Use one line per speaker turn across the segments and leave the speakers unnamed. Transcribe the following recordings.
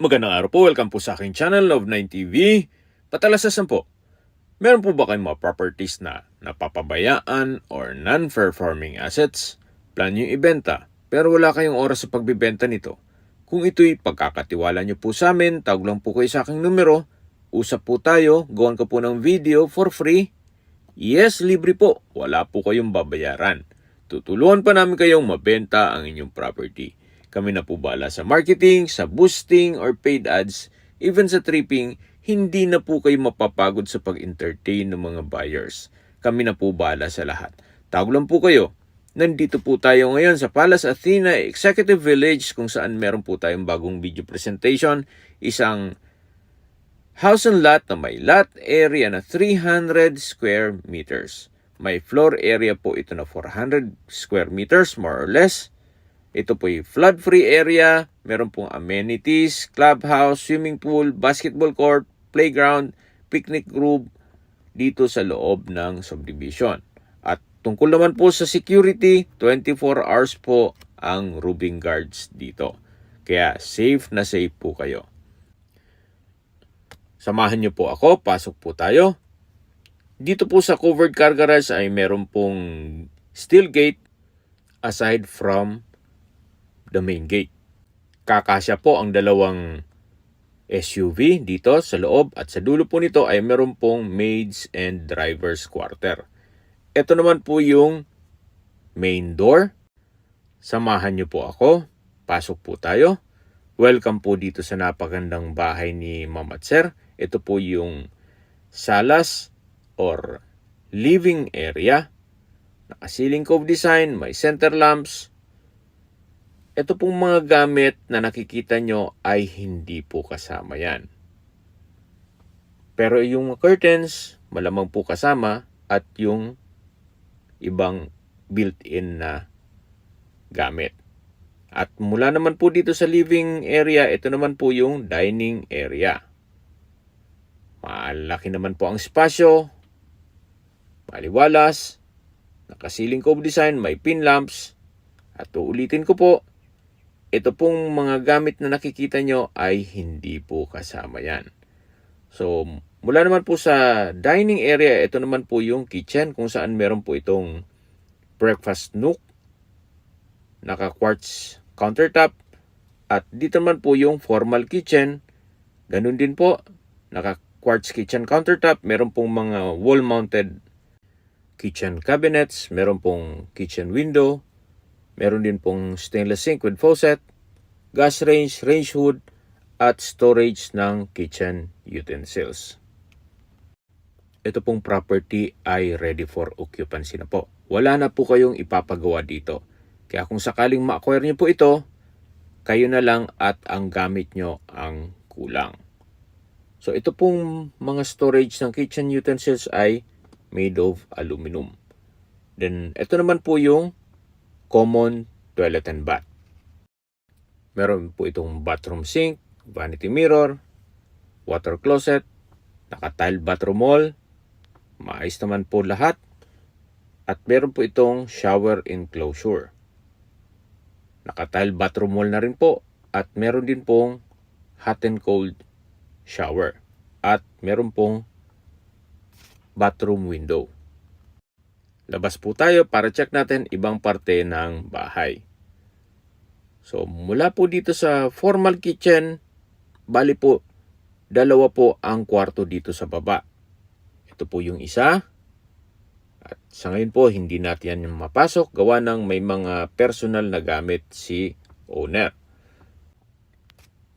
Magandang araw po, welcome po sa aking channel, Love9 TV. Patalasasan po, meron po ba kayong mga properties na napapabayaan or non-performing assets? Plan nyo ibenta, pero wala kayong oras sa pagbibenta nito. Kung ito'y pagkakatiwala nyo po sa amin, tawag lang po kayo sa aking numero, usap po tayo, gawan ko po ng video for free. Yes, libre po, wala po kayong babayaran. Tutulungan pa namin kayong mabenta ang inyong property. Kami na po bahala sa marketing, sa boosting or paid ads, even sa tripping, hindi na po kayo mapapagod sa pag-entertain ng mga buyers. Kami na po bahala sa lahat. Tawag lang po kayo. Nandito po tayo ngayon sa Palace Athena Executive Village kung saan meron po tayong bagong video presentation. Isang house and lot na may lot area na 300 square meters. May floor area po ito na 400 square meters more or less. Ito po yung flood-free area, meron pong amenities, clubhouse, swimming pool, basketball court, playground, picnic group dito sa loob ng subdivision. At tungkol naman po sa security, 24 hours po ang roving guards dito. Kaya safe na safe po kayo. Samahan niyo po ako, pasok po tayo. Dito po sa covered car garage ay meron pong steel gate aside from the main gate. Kakasya po ang dalawang SUV dito sa loob at sa dulo po nito ay meron pong maids and driver's quarter. Ito naman po yung main door. Samahan niyo po ako. Pasok po tayo. Welcome po dito sa napagandang bahay ni Ma'am at Sir. Ito po yung salas or living area. Naka-ceiling cove design, may center lamps. Ito pong mga gamit na nakikita nyo ay hindi po kasama yan. Pero yung curtains, malamang po kasama at yung ibang built-in na gamit. At mula naman po dito sa living area, ito naman po yung dining area. Malaki naman po ang espasyo, maliwalas, naka-ceiling cove design, may pin lamps. At uulitin ko po, ito pong mga gamit na nakikita nyo ay hindi po kasama yan. So, mula naman po sa dining area, ito naman po yung kitchen kung saan meron po itong breakfast nook, naka-quartz countertop, at dito naman po yung formal kitchen. Ganun din po, naka-quartz kitchen countertop, meron pong mga wall-mounted kitchen cabinets, meron pong kitchen window, meron din pong stainless sink with faucet, gas range, range hood, at storage ng kitchen utensils. Ito pong property ay ready for occupancy na po. Wala na po kayong ipapagawa dito. Kaya kung sakaling ma-acquire nyo po ito, kayo na lang at ang gamit nyo ang kulang. So ito pong mga storage ng kitchen utensils ay made of aluminum. Then ito naman po yung common toilet and bath. Meron po itong bathroom sink, vanity mirror, water closet, naka-tile bathroom wall, maayos naman po lahat. At meron po itong shower enclosure. Naka-tile bathroom wall na rin po at meron din pong hot and cold shower. At meron pong bathroom window. Labas po tayo para check natin ibang parte ng bahay. So, mula po dito sa formal kitchen, bali po, dalawa po ang kwarto dito sa baba. Ito po yung isa. At sa ngayon po, hindi natin yan mapasok. Gawa ng may mga personal na gamit si owner.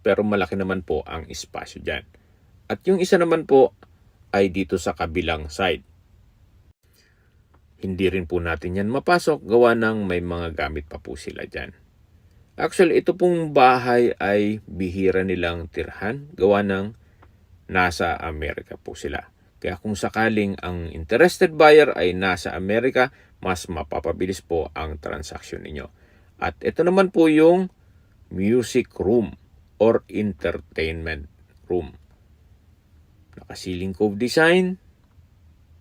Pero malaki naman po ang espasyo dyan. At yung isa naman po ay dito sa kabilang side. Hindi rin po natin yan mapasok, gawa ng may mga gamit pa po sila dyan. Actually, ito pong bahay ay bihira nilang tirhan, gawa ng nasa Amerika po sila. Kaya kung sakaling ang interested buyer ay nasa Amerika, mas mapapabilis po ang transaksyon ninyo. At ito naman po yung music room or entertainment room. Naka-ceiling cove design,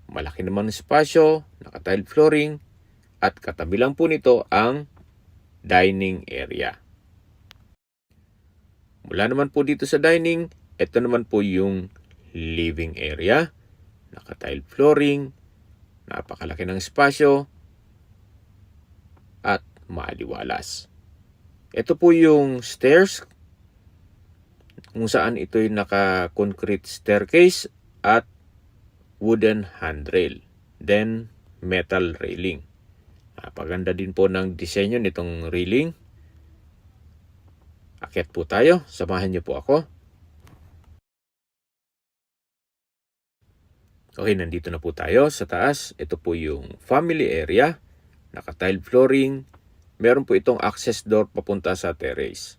malaki naman ang espasyo, naka-tile flooring, at katabi lang po nito ang dining area. Mula naman po dito sa dining, ito naman po yung living area. Naka-tile flooring, napakalaki ng espasyo, at maaliwalas. Ito po yung stairs, kung saan ito'y naka-concrete staircase at wooden handrail. Then, metal railing. Napaganda din po ng disenyo nitong railing. Akyat po tayo. Samahan niyo po ako. Okay, nandito na po tayo sa taas. Ito po yung family area. Naka-tile flooring. Meron po itong access door papunta sa terrace.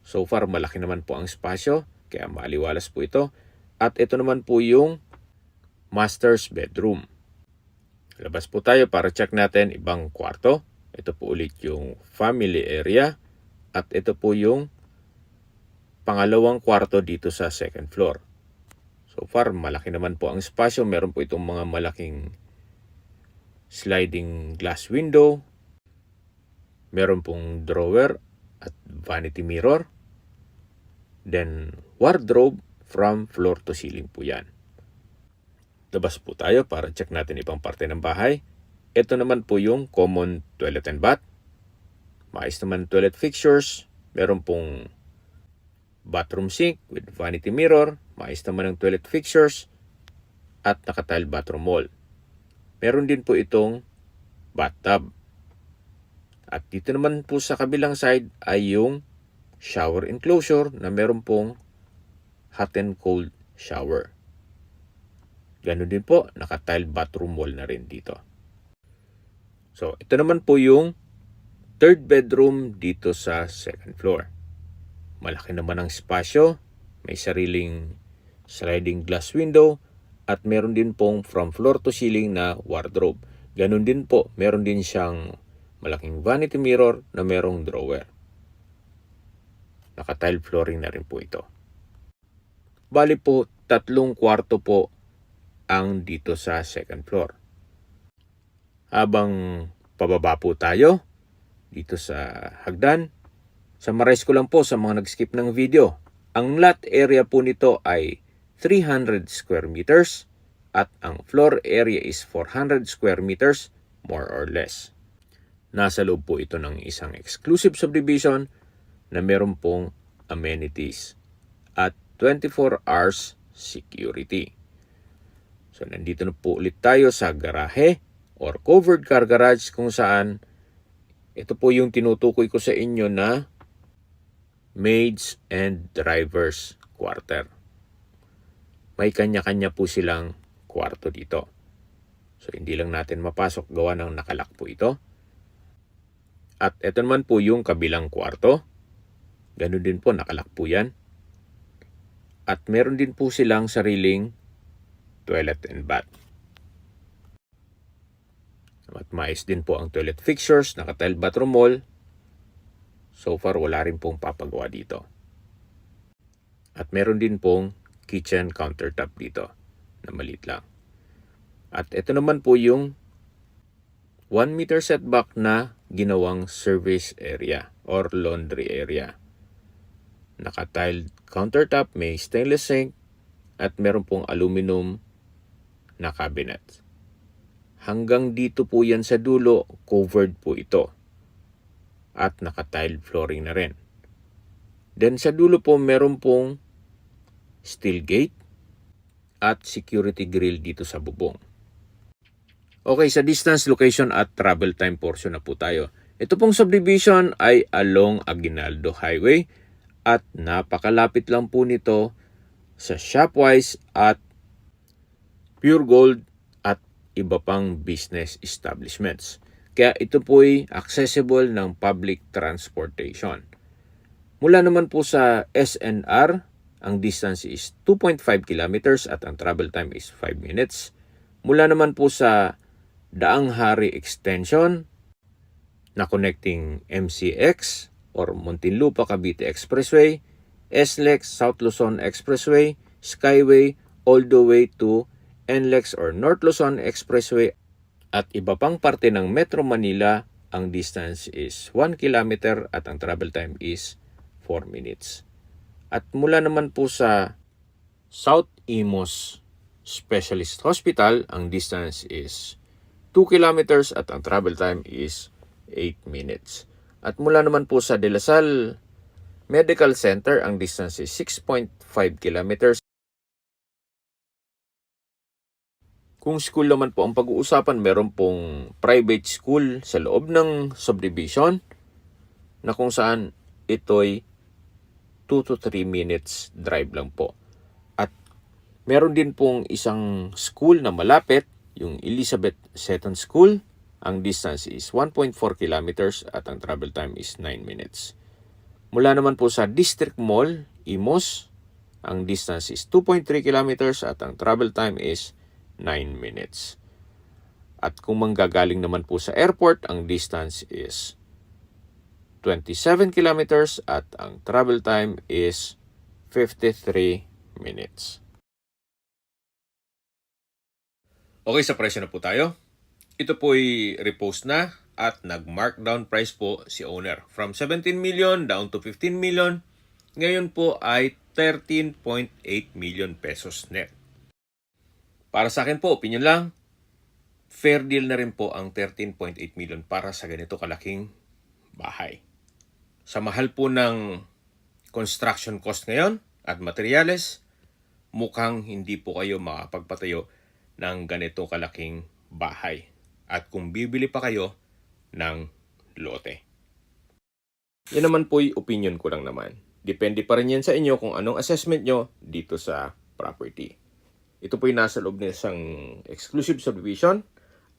So far, malaki naman po ang espasyo. Kaya maaliwalas po ito. At ito naman po yung master's bedroom. Labas po tayo para check natin ibang kwarto. Ito po ulit yung family area. At ito po yung pangalawang kwarto dito sa second floor. So far, malaki naman po ang espasyo. Meron po itong mga malaking sliding glass window. Meron pong drawer at vanity mirror. Then, wardrobe from floor to ceiling po yan. Labas po tayo para check natin ibang parte ng bahay. Ito naman po yung common toilet and bath. Maayos naman toilet fixtures. Meron pong bathroom sink with vanity mirror. Maayos naman ang toilet fixtures. At naka-tile bathroom wall. Meron din po itong bathtub. At dito naman po sa kabilang side ay yung shower enclosure na meron pong hot and cold shower. Ganun din po, naka-tile bathroom wall na rin dito. So, ito naman po yung third bedroom dito sa second floor. Malaki naman ang espasyo, may sariling sliding glass window, at meron din pong from floor to ceiling na wardrobe. Ganun din po, meron din siyang malaking vanity mirror na merong drawer. Naka-tile flooring na rin po ito. Bali po, 3 kwarto po ang dito sa second floor. Habang pababa po tayo dito sa hagdan, summarize ko lang po sa mga nag-skip ng video. Ang lot area po nito ay 300 square meters at ang floor area is 400 square meters more or less. Nasa loob po ito ng isang exclusive subdivision na meron pong amenities at 24 hours security. So, nandito na po ulit tayo sa garahe or covered car garage kung saan ito po yung tinutukoy ko sa inyo na maids and drivers quarter. May kanya-kanya po silang kwarto dito. So, hindi lang natin mapasok gawa ng nakalak po ito. At ito naman po yung kabilang kwarto. Ganun din po, nakalak po yan. At meron din po silang sariling toilet and bath. At maayos din po ang toilet fixtures, naka-tile bathroom wall. So far, wala rin pong papagawa dito. At meron din pong kitchen countertop dito na maliit lang. At ito naman po yung 1 meter setback na ginawang service area or laundry area. Naka-tiled countertop, may stainless sink, at meron pong aluminum na cabinet. Hanggang dito po yan sa dulo, covered po ito. At naka-tiled flooring na rin. Then sa dulo po, meron pong steel gate at security grill dito sa bubong. Okay, sa distance, location at travel time portion na po tayo. Ito pong subdivision ay along Aguinaldo Highway at napakalapit lang po nito sa Shopwise at Pure Gold at iba pang business establishments. Kaya ito po ay accessible ng public transportation. Mula naman po sa SNR, ang distance is 2.5 kilometers at ang travel time is 5 minutes. Mula naman po sa Daang Hari Extension na connecting MCX or Muntinlupa Cavite Expressway, SLEX South Luzon Expressway, Skyway, all the way to NLEX or North Luzon Expressway at iba pang parte ng Metro Manila, ang distance is 1 kilometer at ang travel time is 4 minutes. At mula naman po sa South Imos Specialist Hospital, ang distance is 2 kilometers at ang travel time is 8 minutes. At mula naman po sa De La Salle Medical Center, ang distance is 6.5 kilometers. Kung school naman po ang pag-uusapan, meron pong private school sa loob ng subdivision na kung saan ito'y 2 to 3 minutes drive lang po. At meron din pong isang school na malapit, yung Elizabeth Seton School. Ang distance is 1.4 kilometers at ang travel time is 9 minutes. Mula naman po sa District Mall, Imos, ang distance is 2.3 kilometers at ang travel time is 9 minutes. At kung manggagaling naman po sa airport, ang distance is 27 kilometers at ang travel time is 53 minutes. Okay, sa presyo na po tayo. Ito po'y repost na at nag-markdown price po si owner. From 17 million down to 15 million. Ngayon po ay 13.8 million pesos net. Para sa akin po, opinion lang, fair deal na rin po ang 13.8 million para sa ganito kalaking bahay. Sa mahal po ng construction cost ngayon at materyales, mukhang hindi po kayo makapagpatayo ng ganito kalaking bahay. At kung bibili pa kayo ng lote. Yan naman po yung opinion ko lang naman. Depende pa rin yan sa inyo kung anong assessment nyo dito sa property. Ito po yung nasa loob ng isang exclusive subdivision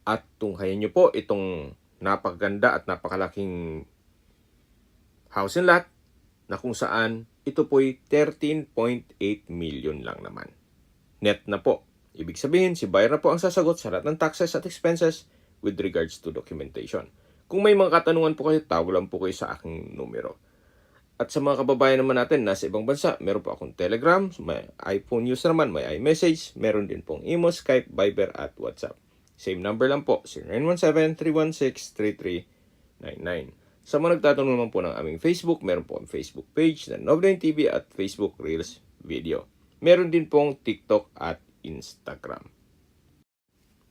at tunghayan nyo po itong napakaganda at napakalaking house and lot na kung saan ito po'y 13.8 million lang naman. Net na po. Ibig sabihin, si buyer na po ang sasagot sa lahat ng taxes at expenses with regards to documentation. Kung may mga katanungan po kayo, tawag lang po kayo sa aking numero. At sa mga kababayan naman natin nasa ibang bansa, meron po akong Telegram, may iPhone user naman, may iMessage, meron din pong Imo, Skype, Viber at WhatsApp. Same number lang po, 0917-316-3399. Sa mga nagtatanong naman po ng aming Facebook, meron po ang Facebook page na Nov9 TV at Facebook Reels Video. Meron din pong TikTok at Instagram.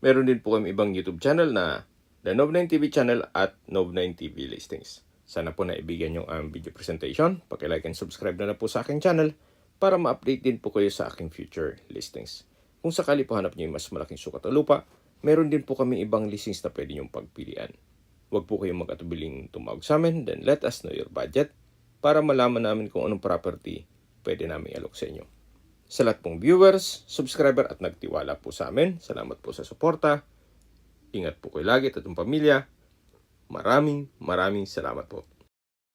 Meron din po kami ibang YouTube channel na The Nov9 TV channel at Nov9 TV Listings. Sana po naibigyan yung video presentation. Paki-like and subscribe na po sa aking channel para ma-update din po kayo sa aking future listings. Kung sakali po hanap niyo yung mas malaking sukat o lupa, meron din po kami ibang listings na pwede niyong pagpilian. Huwag po kayong mag-atubiling tumawag sa amin, then let us know your budget para malaman namin kung anong property pwede namin alok sa inyo. Sa lahat pong viewers, subscriber at nagtiwala po sa amin, salamat po sa suporta. Ingat po kayo lagi at itong pamilya. Maraming salamat po.